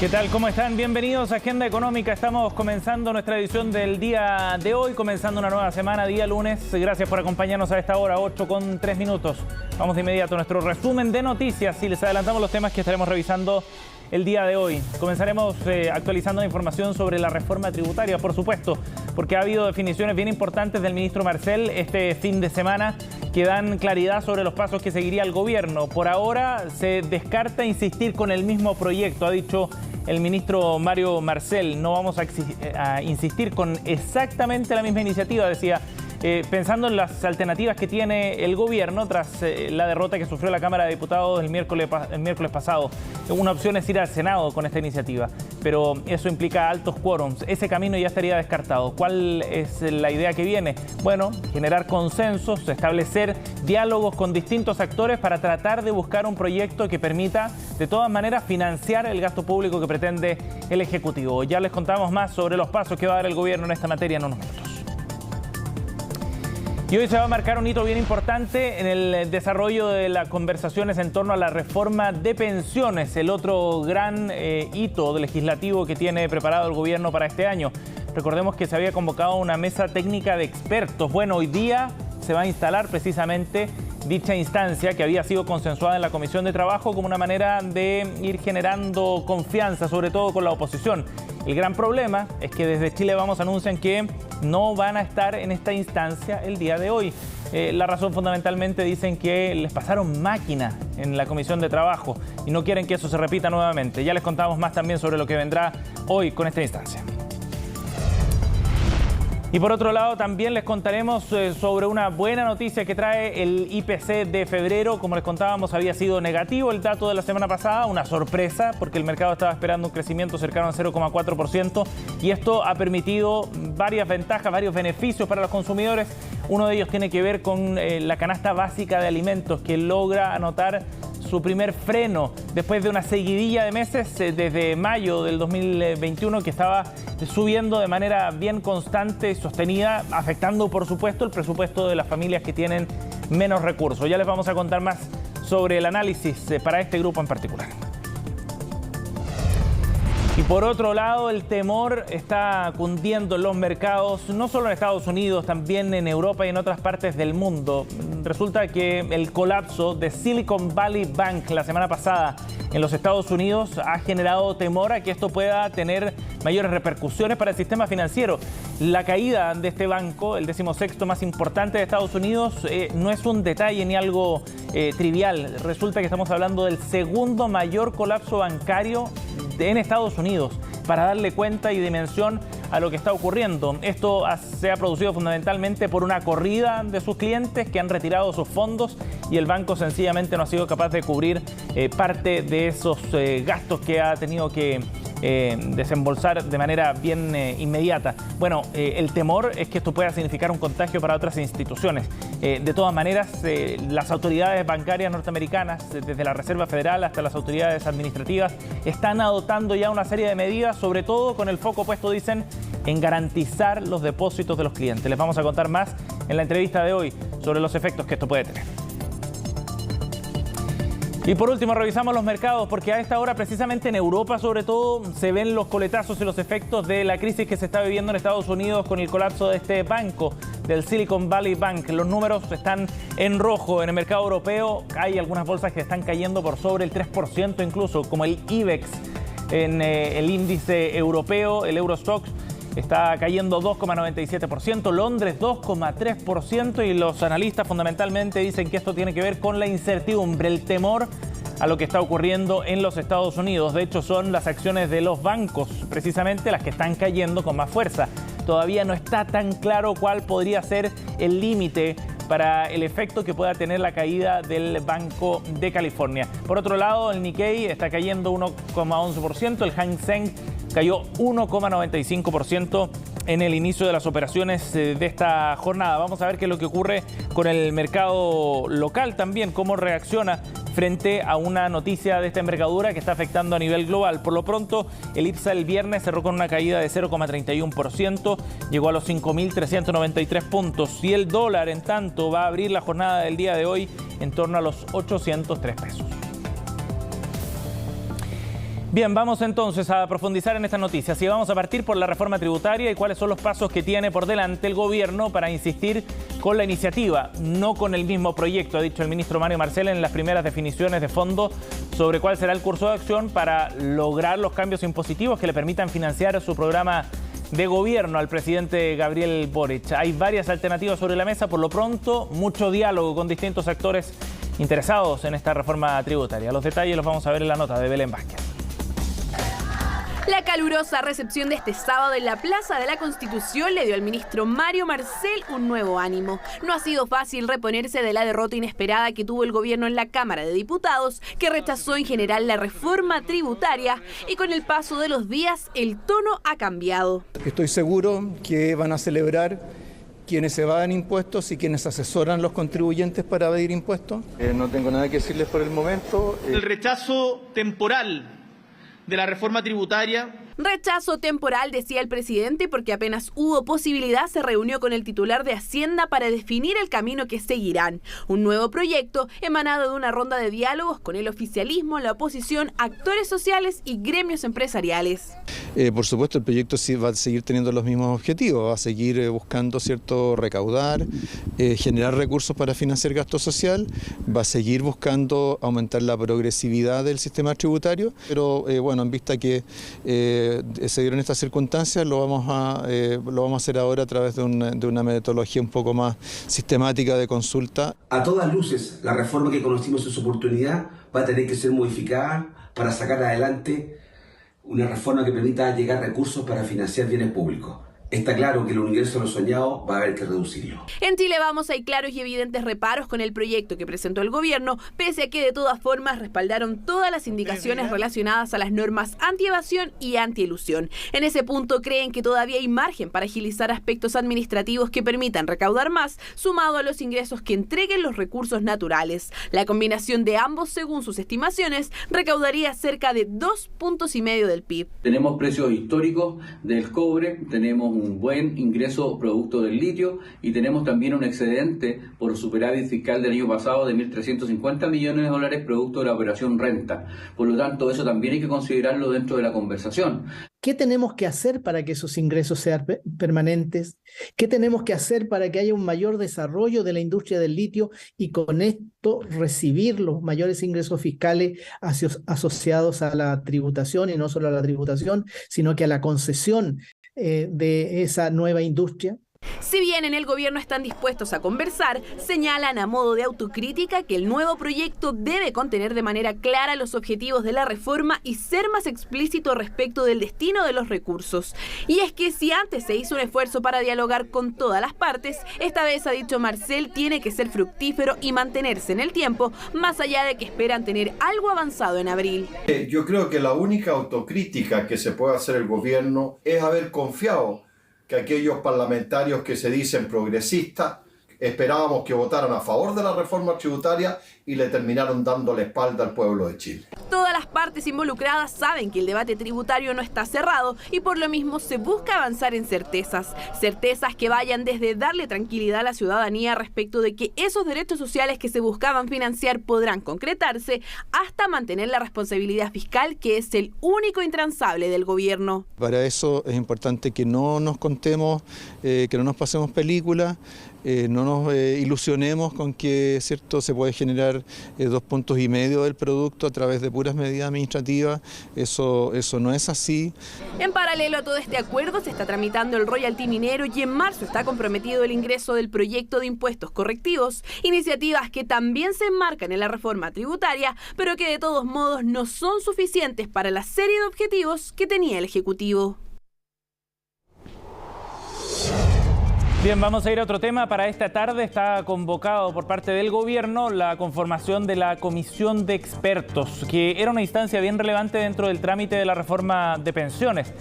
¿Qué tal? ¿Cómo están? Bienvenidos a Agenda Económica. Estamos comenzando nuestra edición del día de hoy, comenzando una nueva semana, día lunes. Gracias por acompañarnos a esta hora, 8:03. Vamos de inmediato a nuestro resumen de noticias y les adelantamos los temas que estaremos revisando el día de hoy. Comenzaremos actualizando la información sobre la reforma tributaria, por supuesto, porque ha habido definiciones bien importantes del ministro Marcel este fin de semana que dan claridad sobre los pasos que seguiría el gobierno. Por ahora se descarta insistir con el mismo proyecto, ha dicho el ministro Mario Marcel. No vamos a insistir con exactamente la misma iniciativa, decía, pensando en las alternativas que tiene el gobierno tras la derrota que sufrió la Cámara de Diputados el miércoles pasado. Una opción es ir al Senado con esta iniciativa, pero eso implica altos quórums. Ese camino ya estaría descartado. ¿Cuál es la idea que viene? Bueno, generar consensos, establecer diálogos con distintos actores para tratar de buscar un proyecto que permita, de todas maneras, financiar el gasto público que pretende el Ejecutivo. Ya les contamos más sobre los pasos que va a dar el gobierno en esta materia en unos minutos. Y hoy se va a marcar un hito bien importante en el desarrollo de las conversaciones en torno a la reforma de pensiones, el otro gran hito legislativo que tiene preparado el gobierno para este año. Recordemos que se había convocado una mesa técnica de expertos. Bueno, hoy día se va a instalar precisamente dicha instancia que había sido consensuada en la Comisión de Trabajo como una manera de ir generando confianza, sobre todo con la oposición. El gran problema es que desde Chile Vamos anuncian que no van a estar en esta instancia el día de hoy. La razón fundamentalmente dicen que les pasaron máquina en la Comisión de Trabajo y no quieren que eso se repita nuevamente. Ya les contamos más también sobre lo que vendrá hoy con esta instancia. Y por otro lado, también les contaremos sobre una buena noticia que trae el IPC de febrero. Como les contábamos, había sido negativo el dato de la semana pasada, una sorpresa, porque el mercado estaba esperando un crecimiento cercano al 0,4%, y esto ha permitido varias ventajas, varios beneficios para los consumidores. Uno de ellos tiene que ver con la canasta básica de alimentos, que logra anotar su primer freno después de una seguidilla de meses desde mayo del 2021 que estaba subiendo de manera bien constante y sostenida, afectando por supuesto el presupuesto de las familias que tienen menos recursos. Ya les vamos a contar más sobre el análisis para este grupo en particular. Y por otro lado, el temor está cundiendo en los mercados, no solo en Estados Unidos, también en Europa y en otras partes del mundo. Resulta que el colapso de Silicon Valley Bank la semana pasada en los Estados Unidos ha generado temor a que esto pueda tener mayores repercusiones para el sistema financiero. La caída de este banco, el 16º más importante de Estados Unidos, no es un detalle ni algo trivial. Resulta que estamos hablando del segundo mayor colapso bancario en Estados Unidos, para darle cuenta y dimensión a lo que está ocurriendo. Esto se ha producido fundamentalmente por una corrida de sus clientes que han retirado sus fondos y el banco sencillamente no ha sido capaz de cubrir parte de esos gastos que ha tenido que desembolsar de manera bien inmediata. Bueno, el temor es que esto pueda significar un contagio para otras instituciones. De todas maneras, las autoridades bancarias norteamericanas, desde la Reserva Federal hasta las autoridades administrativas, están adoptando ya una serie de medidas, sobre todo con el foco puesto, dicen, en garantizar los depósitos de los clientes. Les vamos a contar más en la entrevista de hoy sobre los efectos que esto puede tener. Y por último, revisamos los mercados, porque a esta hora, precisamente en Europa sobre todo, se ven los coletazos y los efectos de la crisis que se está viviendo en Estados Unidos con el colapso de este banco, del Silicon Valley Bank. Los números están en rojo. En el mercado europeo hay algunas bolsas que están cayendo por sobre el 3% incluso, como el IBEX. En el índice europeo, el Eurostoxx, está cayendo 2,97%, Londres 2,3%, y los analistas fundamentalmente dicen que esto tiene que ver con la incertidumbre, el temor a lo que está ocurriendo en los Estados Unidos. De hecho, son las acciones de los bancos precisamente las que están cayendo con más fuerza. Todavía no está tan claro cuál podría ser el límite para el efecto que pueda tener la caída del Banco de California. Por otro lado, el Nikkei está cayendo 1,11%, el Hang Seng cayó 1,95% en el inicio de las operaciones de esta jornada. Vamos a ver qué es lo que ocurre con el mercado local también, cómo reacciona frente a una noticia de esta envergadura que está afectando a nivel global. Por lo pronto, el IPSA el viernes cerró con una caída de 0,31%, llegó a los 5.393 puntos, y el dólar, en tanto, va a abrir la jornada del día de hoy en torno a los 803 pesos. Bien, vamos entonces a profundizar en estas noticias y vamos a partir por la reforma tributaria y cuáles son los pasos que tiene por delante el gobierno para insistir con la iniciativa, no con el mismo proyecto, ha dicho el ministro Mario Marcel en las primeras definiciones de fondo sobre cuál será el curso de acción para lograr los cambios impositivos que le permitan financiar su programa de gobierno al presidente Gabriel Boric. Hay varias alternativas sobre la mesa, por lo pronto mucho diálogo con distintos actores interesados en esta reforma tributaria. Los detalles los vamos a ver en la nota de Belén Vázquez. La calurosa recepción de este sábado en la Plaza de la Constitución le dio al ministro Mario Marcel un nuevo ánimo. No ha sido fácil reponerse de la derrota inesperada que tuvo el gobierno en la Cámara de Diputados, que rechazó en general la reforma tributaria, y con el paso de los días el tono ha cambiado. Estoy seguro que van a celebrar quienes evaden impuestos y quienes asesoran a los contribuyentes para evadir impuestos. No tengo nada que decirles por el momento. El rechazo temporal de la reforma tributaria. Rechazo temporal, decía el presidente, porque apenas hubo posibilidad se reunió con el titular de Hacienda para definir el camino que seguirán. Un nuevo proyecto emanado de una ronda de diálogos con el oficialismo, la oposición, actores sociales y gremios empresariales. Por supuesto, el proyecto sí va a seguir teniendo los mismos objetivos, va a seguir buscando recaudar, generar recursos para financiar gasto social, va a seguir buscando aumentar la progresividad del sistema tributario, pero bueno, en vista que se dieron estas circunstancias, lo vamos a hacer ahora a través de una metodología un poco más sistemática de consulta. A todas luces, la reforma que conocimos en su oportunidad va a tener que ser modificada para sacar adelante una reforma que permita llegar recursos para financiar bienes públicos. Está claro que el universo de lo soñado va a haber que reducirlo. En Chile Vamos hay claros y evidentes reparos con el proyecto que presentó el gobierno, pese a que de todas formas respaldaron todas las indicaciones relacionadas a las normas anti-evasión y anti-elusión. En ese punto creen que todavía hay margen para agilizar aspectos administrativos que permitan recaudar más, sumado a los ingresos que entreguen los recursos naturales. La combinación de ambos, según sus estimaciones, recaudaría cerca de 2,5 puntos del PIB. Tenemos precios históricos del cobre, tenemos un buen ingreso producto del litio y tenemos también un excedente por superávit fiscal del año pasado de 1.350 millones de dólares producto de la operación renta. Por lo tanto, eso también hay que considerarlo dentro de la conversación. ¿Qué tenemos que hacer para que esos ingresos sean permanentes? ¿Qué tenemos que hacer para que haya un mayor desarrollo de la industria del litio y con esto recibir los mayores ingresos fiscales asociados a la tributación, y no solo a la tributación, sino que a la concesión de esa nueva industria? Si bien en el gobierno están dispuestos a conversar, señalan a modo de autocrítica que el nuevo proyecto debe contener de manera clara los objetivos de la reforma y ser más explícito respecto del destino de los recursos. Y es que si antes se hizo un esfuerzo para dialogar con todas las partes, esta vez, ha dicho Marcel, tiene que ser fructífero y mantenerse en el tiempo, más allá de que esperan tener algo avanzado en abril. Yo creo que la única autocrítica que se puede hacer el gobierno es haber confiado que aquellos parlamentarios que se dicen progresistas esperábamos que votaran a favor de la reforma tributaria y le terminaron dando la espalda al pueblo de Chile. Todas las partes involucradas saben que el debate tributario no está cerrado y por lo mismo se busca avanzar en certezas que vayan desde darle tranquilidad a la ciudadanía respecto de que esos derechos sociales que se buscaban financiar podrán concretarse, hasta mantener la responsabilidad fiscal, que es el único intransable del gobierno. Para eso es importante que no nos contemos, que no nos pasemos películas, no nos ilusionemos con que se puede generar 2,5 puntos del producto a través de puras medidas administrativas. Eso no es así. En paralelo a todo este acuerdo se está tramitando el royalty minero y en marzo está comprometido el ingreso del proyecto de impuestos correctivos, iniciativas que también se enmarcan en la reforma tributaria, pero que de todos modos no son suficientes para la serie de objetivos que tenía el Ejecutivo. Bien, vamos a ir a otro tema. Para esta tarde está convocado por parte del gobierno la conformación de la comisión de expertos, que era una instancia bien relevante dentro del trámite de la reforma de pensiones.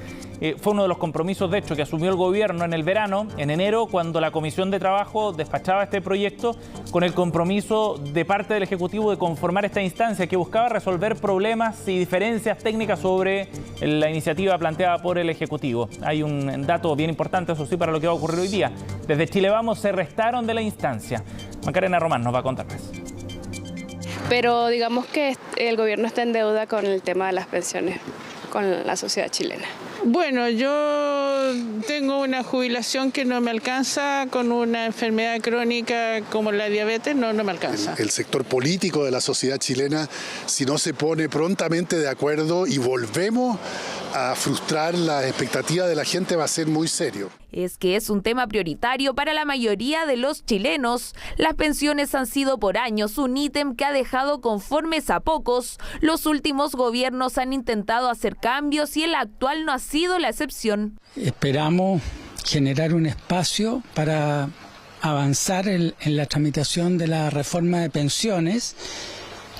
Fue uno de los compromisos, de hecho, que asumió el gobierno en el verano, en enero, cuando la Comisión de Trabajo despachaba este proyecto con el compromiso de parte del Ejecutivo de conformar esta instancia que buscaba resolver problemas y diferencias técnicas sobre la iniciativa planteada por el Ejecutivo. Hay un dato bien importante, eso sí, para lo que va a ocurrir hoy día. Desde Chile Vamos se restaron de la instancia. Macarena Román nos va a contar más. pero digamos que el gobierno está en deuda con el tema de las pensiones con la sociedad chilena. Bueno, yo tengo una jubilación que no me alcanza, con una enfermedad crónica como la diabetes, no me alcanza. El sector político de la sociedad chilena, si no se pone prontamente de acuerdo y volvemos a frustrar las expectativas de la gente, va a ser muy serio. Es que es un tema prioritario para la mayoría de los chilenos. Las pensiones han sido por años un ítem que ha dejado conformes a pocos. Los últimos gobiernos han intentado hacer cambios y el actual no ha sido la excepción. Esperamos generar un espacio para avanzar en la tramitación de la reforma de pensiones,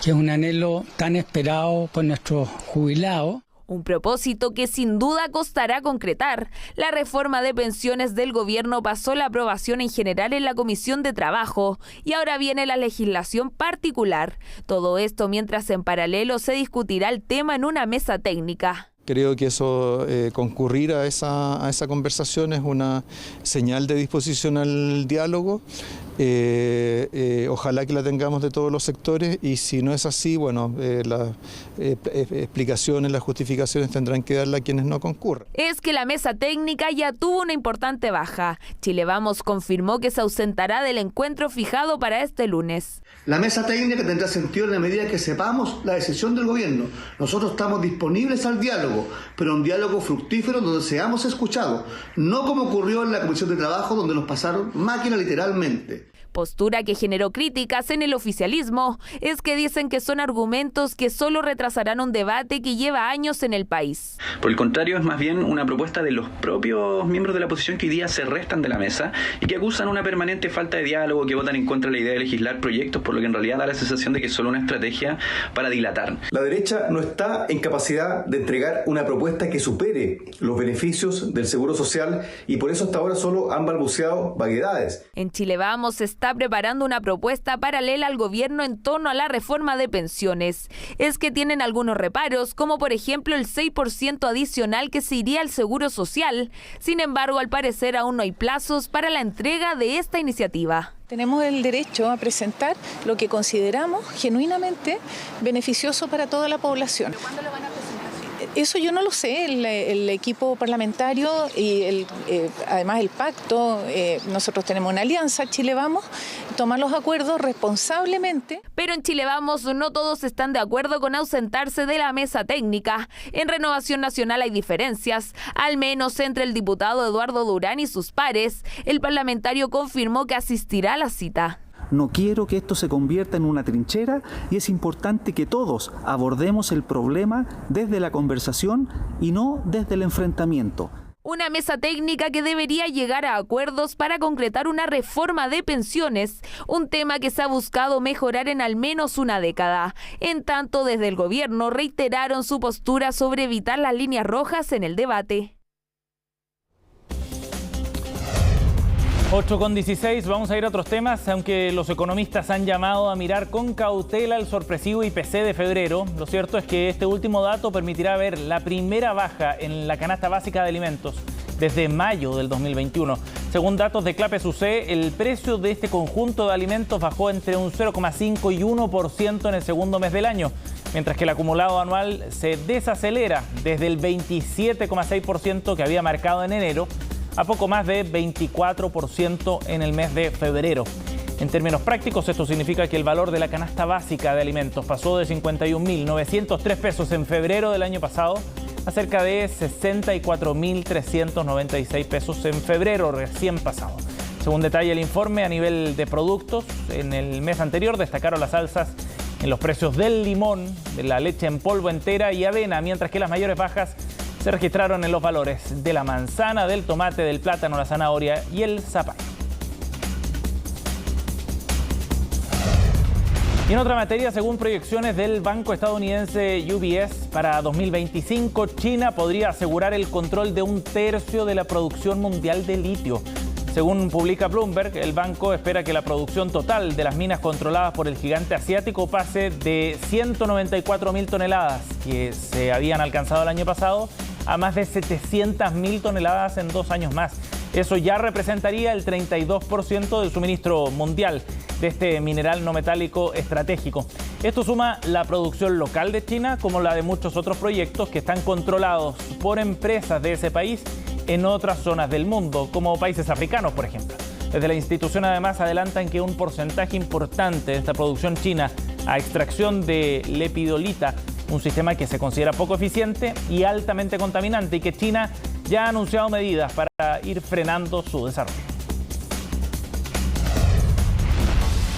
que es un anhelo tan esperado por nuestros jubilados. Un propósito que sin duda costará concretar. La reforma de pensiones del gobierno pasó la aprobación en general en la Comisión de Trabajo y ahora viene la legislación particular. Todo esto mientras en paralelo se discutirá el tema en una mesa técnica. Creo que eso, concurrir a esa conversación es una señal de disposición al diálogo. Ojalá que la tengamos de todos los sectores y si no es así, bueno, las explicaciones, las justificaciones tendrán que darla a quienes no concurran. Es que la mesa técnica ya tuvo una importante baja. Chile Vamos confirmó que se ausentará del encuentro fijado para este lunes. La mesa técnica tendrá sentido en la medida que sepamos la decisión del gobierno. Nosotros estamos disponibles al diálogo, pero un diálogo fructífero donde seamos escuchados, no como ocurrió en la Comisión de Trabajo, donde nos pasaron máquina literalmente. Postura que generó críticas en el oficialismo es que dicen que son argumentos que solo retrasarán un debate que lleva años en el país. Por el contrario, es más bien una propuesta de los propios miembros de la oposición que hoy día se restan de la mesa y que acusan una permanente falta de diálogo, que votan en contra de la idea de legislar proyectos, por lo que en realidad da la sensación de que es solo una estrategia para dilatar. La derecha no está en capacidad de entregar una propuesta que supere los beneficios del Seguro Social y por eso hasta ahora solo han balbuceado vaguedades. En Chile Vamos está preparando una propuesta paralela al gobierno en torno a la reforma de pensiones. Es que tienen algunos reparos, como por ejemplo el 6% adicional que se iría al Seguro Social. Sin embargo, al parecer aún no hay plazos para la entrega de esta iniciativa. Tenemos el derecho a presentar lo que consideramos genuinamente beneficioso para toda la población. ¿Pero cuándo lo van a presentar? Eso yo no lo sé, el equipo parlamentario y además el pacto, nosotros tenemos una alianza, Chile Vamos, tomar los acuerdos responsablemente. Pero en Chile Vamos no todos están de acuerdo con ausentarse de la mesa técnica. En Renovación Nacional hay diferencias, al menos entre el diputado Eduardo Durán y sus pares. El parlamentario confirmó que asistirá a la cita. No quiero que esto se convierta en una trinchera y es importante que todos abordemos el problema desde la conversación y no desde el enfrentamiento. Una mesa técnica que debería llegar a acuerdos para concretar una reforma de pensiones, un tema que se ha buscado mejorar en al menos una década. En tanto, desde el gobierno reiteraron su postura sobre evitar las líneas rojas en el debate. 8:16, vamos a ir a otros temas. Aunque los economistas han llamado a mirar con cautela el sorpresivo IPC de febrero, lo cierto es que este último dato permitirá ver la primera baja en la canasta básica de alimentos desde mayo del 2021. Según datos de Clape SUC, el precio de este conjunto de alimentos bajó entre un 0,5 y 1% en el segundo mes del año, mientras que el acumulado anual se desacelera desde el 27,6% que había marcado en enero a poco más de 24% en el mes de febrero. En términos prácticos, esto significa que el valor de la canasta básica de alimentos pasó de 51.903 pesos en febrero del año pasado a cerca de 64.396 pesos en febrero recién pasado. Según detalla el informe, a nivel de productos, en el mes anterior destacaron las alzas en los precios del limón, de la leche en polvo entera y avena, mientras que las mayores bajas se registraron en los valores de la manzana, del tomate, del plátano, la zanahoria y el zapallo. Y en otra materia, según proyecciones del banco estadounidense UBS, para 2025 China podría asegurar el control de un tercio de la producción mundial de litio. Según publica Bloomberg, el banco espera que la producción total de las minas controladas por el gigante asiático pase de 194.000 toneladas, que se habían alcanzado el año pasado, a más de 700.000 toneladas en 2 años más. Eso ya representaría el 32% del suministro mundial de este mineral no metálico estratégico. Esto suma la producción local de China como la de muchos otros proyectos que están controlados por empresas de ese país en otras zonas del mundo, como países africanos, por ejemplo. Desde la institución además adelantan que un porcentaje importante de esta producción china a extracción de lepidolita, un sistema que se considera poco eficiente y altamente contaminante, y que China ya ha anunciado medidas para ir frenando su desarrollo.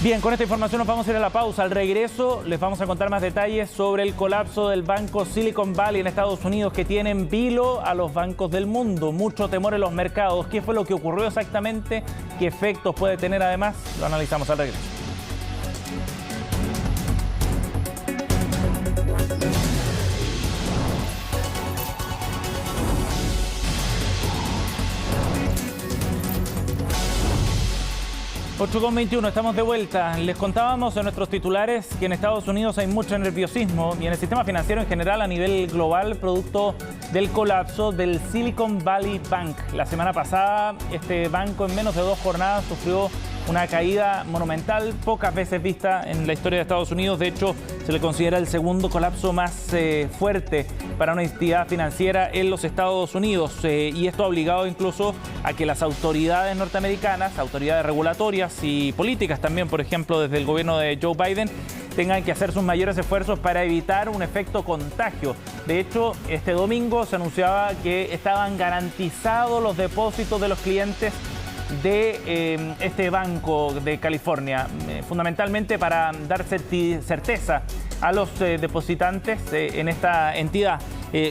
Bien, con esta información nos vamos a ir a la pausa. Al regreso les vamos a contar más detalles sobre el colapso del banco Silicon Valley en Estados Unidos, que tiene en vilo a los bancos del mundo. Mucho temor en los mercados. ¿Qué fue lo que ocurrió exactamente? ¿Qué efectos puede tener además? Lo analizamos al regreso. Ocho con 21, estamos de vuelta. Les contábamos en nuestros titulares que en Estados Unidos hay mucho nerviosismo y en el sistema financiero en general a nivel global, producto del colapso del Silicon Valley Bank. La semana pasada, este banco en menos de 2 jornadas sufrió una caída monumental, pocas veces vista en la historia de Estados Unidos. De hecho, se le considera el segundo colapso más fuerte para una entidad financiera en los Estados Unidos. Y esto ha obligado incluso a que las autoridades norteamericanas, autoridades regulatorias y políticas también, por ejemplo, desde el gobierno de Joe Biden, tengan que hacer sus mayores esfuerzos para evitar un efecto contagio. De hecho, este domingo se anunciaba que estaban garantizados los depósitos de los clientes de este banco de California, fundamentalmente para dar certeza a los depositantes en esta entidad.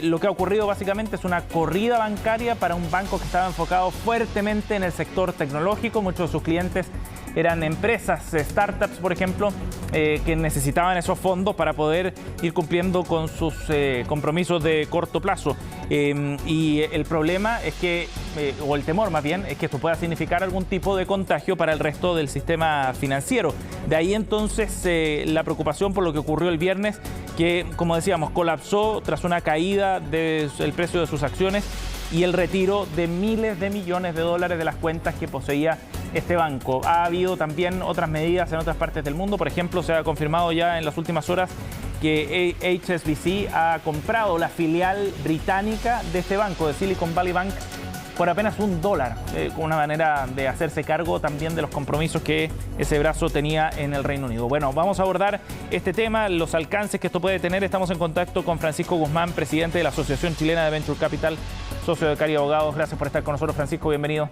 Lo que ha ocurrido básicamente es una corrida bancaria para un banco que estaba enfocado fuertemente en el sector tecnológico. Muchos de sus clientes eran empresas, startups, por ejemplo, que necesitaban esos fondos para poder ir cumpliendo con sus compromisos de corto plazo. Y el problema es que, o el temor más bien, es que esto pueda significar algún tipo de contagio para el resto del sistema financiero. De ahí entonces la preocupación por lo que ocurrió el viernes, que, como decíamos, colapsó tras una caída del precio de sus acciones y el retiro de miles de millones de dólares de las cuentas que poseía este banco. Ha habido también otras medidas en otras partes del mundo. Por ejemplo, se ha confirmado ya en las últimas horas que HSBC ha comprado la filial británica de este banco, de Silicon Valley Bank, por apenas $1, una manera de hacerse cargo también de los compromisos que ese brazo tenía en el Reino Unido. Bueno, vamos a abordar este tema, los alcances que esto puede tener. Estamos en contacto con Francisco Guzmán, presidente de la Asociación Chilena de Venture Capital, socio de Cari Abogados. Gracias por estar con nosotros, Francisco, bienvenido.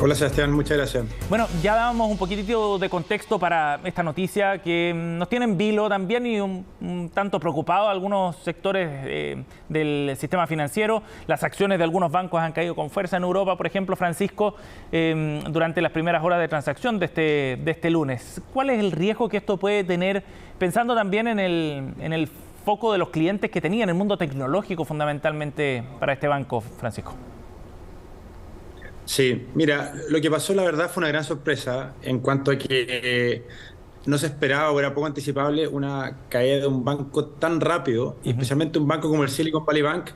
Hola Sebastián, muchas gracias. Bueno, ya dábamos un poquitito de contexto para esta noticia que nos tiene en vilo también y un tanto preocupado algunos sectores del sistema financiero. Las acciones de algunos bancos han caído con fuerza en Europa, por ejemplo, Francisco, durante las primeras horas de transacción de este lunes. ¿Cuál es el riesgo que esto puede tener, pensando también en el foco de los clientes que tenía en el mundo tecnológico fundamentalmente para este banco, Francisco? Sí, mira, lo que pasó la verdad fue una gran sorpresa en cuanto a que no se esperaba o era poco anticipable una caída de un banco tan rápido, y especialmente un banco como el Silicon Valley Bank,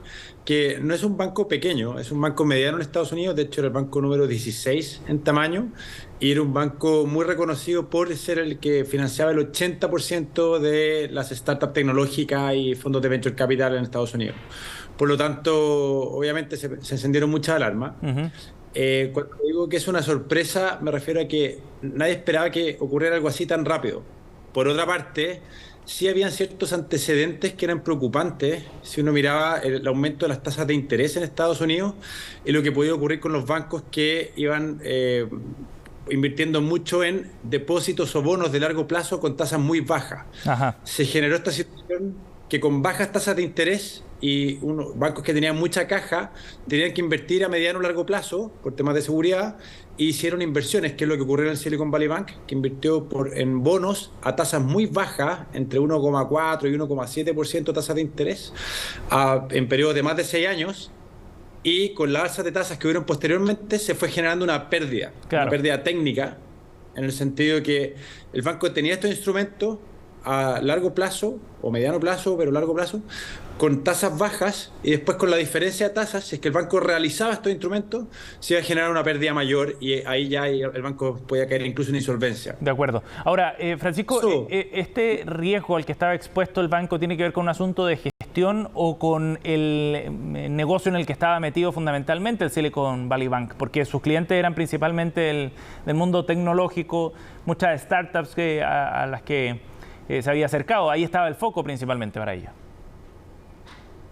que no es un banco pequeño, es un banco mediano en Estados Unidos. De hecho era el banco número 16 en tamaño y era un banco muy reconocido por ser el que financiaba el 80% de las startups tecnológicas y fondos de venture capital en Estados Unidos. Por lo tanto, obviamente se encendieron muchas alarmas. Cuando digo que es una sorpresa, me refiero a que nadie esperaba que ocurriera algo así tan rápido. Por otra parte, sí habían ciertos antecedentes que eran preocupantes si uno miraba el aumento de las tasas de interés en Estados Unidos y lo que podía ocurrir con los bancos que iban invirtiendo mucho en depósitos o bonos de largo plazo con tasas muy bajas. Se generó esta situación que con bajas tasas de interés y unos bancos que tenían mucha caja tenían que invertir a mediano o largo plazo por temas de seguridad, e hicieron inversiones, que es lo que ocurrió en el Silicon Valley Bank, que invirtió en bonos a tasas muy bajas, entre 1,4 y 1,7% tasas de interés, en periodos de más de 6 años, y con la alza de tasas que hubieron posteriormente se fue generando una pérdida, una pérdida técnica, en el sentido de que el banco tenía estos instrumentos, a largo plazo, o mediano plazo, pero largo plazo, con tasas bajas, y después con la diferencia de tasas, si es que el banco realizaba estos instrumentos, se iba a generar una pérdida mayor y ahí ya el banco podía caer incluso en insolvencia. De acuerdo. Ahora, Francisco, ¿este riesgo al que estaba expuesto el banco tiene que ver con un asunto de gestión o con el negocio en el que estaba metido fundamentalmente el Silicon Valley Bank? Porque sus clientes eran principalmente del mundo tecnológico, muchas startups a las que se había acercado. Ahí estaba el foco principalmente para ellos.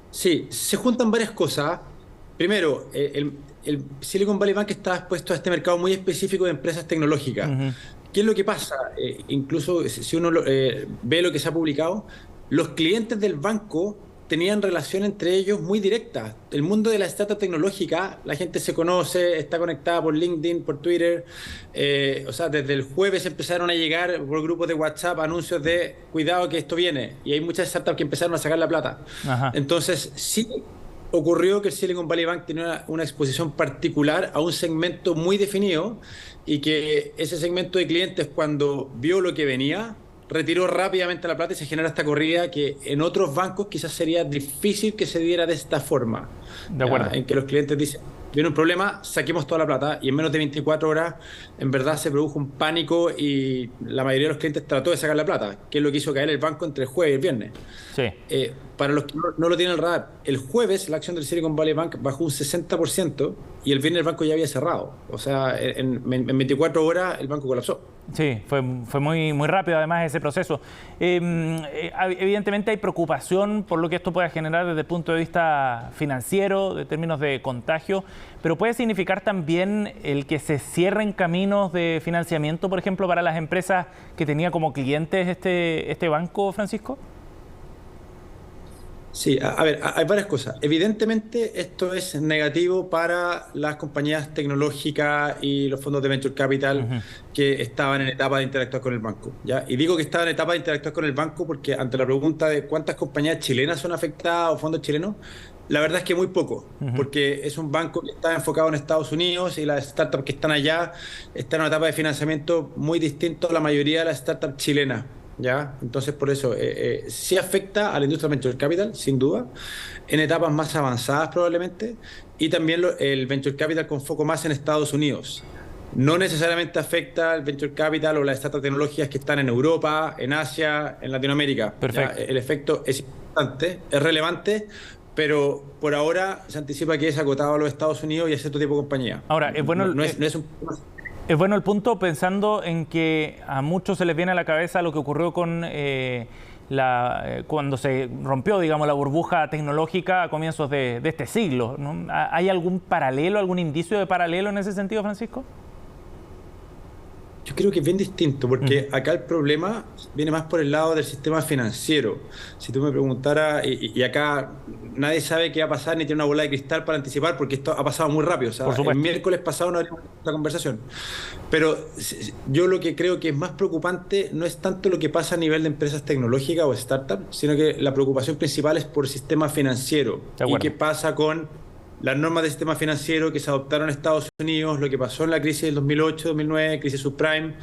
Sí, se juntan varias cosas. Primero, el Silicon Valley Bank está expuesto a este mercado muy específico de empresas tecnológicas. ¿Qué es lo que pasa? Incluso si uno ve lo que se ha publicado, los clientes del banco tenían relación entre ellos muy directa. El mundo de la startup tecnológica, la gente se conoce, está conectada por LinkedIn, por Twitter. O sea, desde el jueves empezaron a llegar por grupos de WhatsApp anuncios de cuidado que esto viene. Y hay muchas startups que empezaron a sacar la plata. Entonces, sí ocurrió que el Silicon Valley Bank tenía una exposición particular a un segmento muy definido y que ese segmento de clientes, cuando vio lo que venía, retiró rápidamente la plata y se genera esta corrida que en otros bancos quizás sería difícil que se diera de esta forma. De acuerdo. En que los clientes dicen, viene un problema, saquemos toda la plata, y en menos de 24 horas en verdad se produjo un pánico y la mayoría de los clientes trató de sacar la plata, que es lo que hizo caer el banco entre el jueves y el viernes. Sí. Para los que no lo tienen en el radar, el jueves la acción del Silicon Valley Bank bajó un 60% y el viernes el banco ya había cerrado. O sea, en 24 horas el banco colapsó. Sí, fue muy, muy rápido además ese proceso. Evidentemente hay preocupación por lo que esto pueda generar desde el punto de vista financiero, de términos de contagio, pero puede significar también el que se cierren caminos de financiamiento, por ejemplo, para las empresas que tenía como clientes este banco, Francisco. Sí, a ver, hay varias cosas. Evidentemente esto es negativo para las compañías tecnológicas y los fondos de Venture Capital que estaban en etapa de interactuar con el banco, ¿ya? Y digo que estaban en etapa de interactuar con el banco porque ante la pregunta de cuántas compañías chilenas son afectadas o fondos chilenos, la verdad es que muy poco, porque es un banco que está enfocado en Estados Unidos y las startups que están allá están en una etapa de financiamiento muy distinta a la mayoría de las startups chilenas. ¿Ya? Entonces, por eso, sí afecta a la industria Venture Capital, sin duda, en etapas más avanzadas probablemente, y también el Venture Capital con foco más en Estados Unidos. No necesariamente afecta al Venture Capital o las startups tecnológicas que están en Europa, en Asia, en Latinoamérica. Perfecto. El efecto es importante, es relevante, pero por ahora se anticipa que es acotado a los Estados Unidos y a cierto tipo de compañía. Ahora, es bueno... Es bueno el punto pensando en que a muchos se les viene a la cabeza lo que ocurrió con cuando se rompió, digamos, la burbuja tecnológica a comienzos de este siglo, ¿no? ¿Hay algún paralelo, algún indicio de paralelo en ese sentido, Francisco? Yo creo que es bien distinto, porque acá el problema viene más por el lado del sistema financiero. Si tú me preguntaras, y acá nadie sabe qué va a pasar ni tiene una bola de cristal para anticipar, porque esto ha pasado muy rápido. O sea, el miércoles pasado no había la conversación. Pero yo lo que creo que es más preocupante no es tanto lo que pasa a nivel de empresas tecnológicas o startups, sino que la preocupación principal es por el sistema financiero. ¿Y qué pasa con las normas de sistema financiero que se adoptaron en Estados Unidos, lo que pasó en la crisis del 2008-2009, crisis subprime,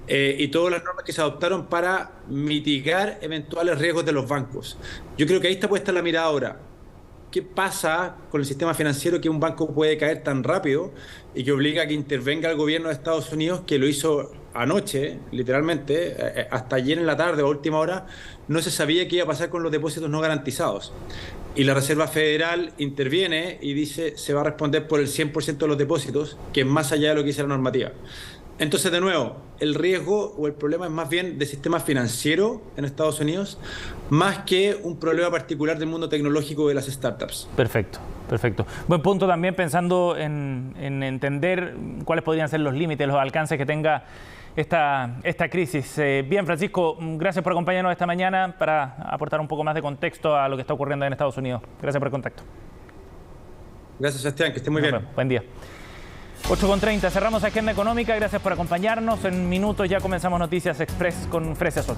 y todas las normas que se adoptaron para mitigar eventuales riesgos de los bancos? Yo creo que ahí está puesta la mirada ahora. ¿Qué pasa con el sistema financiero que un banco puede caer tan rápido y que obliga a que intervenga el gobierno de Estados Unidos, que lo hizo anoche, literalmente, hasta ayer en la tarde o a última hora, no se sabía qué iba a pasar con los depósitos no garantizados? Y la Reserva Federal interviene y dice se va a responder por el 100% de los depósitos, que es más allá de lo que dice la normativa. Entonces, de nuevo, el riesgo o el problema es más bien del sistema financiero en Estados Unidos, más que un problema particular del mundo tecnológico de las startups. Perfecto, perfecto. Buen punto también pensando en entender cuáles podrían ser los límites, los alcances que tenga esta crisis. Bien, Francisco, gracias por acompañarnos esta mañana para aportar un poco más de contexto a lo que está ocurriendo en Estados Unidos. Gracias por el contacto. Gracias, Sebastián, que esté muy bien. Buen día. 8:30, cerramos Agenda Económica. Gracias por acompañarnos. En minutos ya comenzamos Noticias Express con Fresia Sol.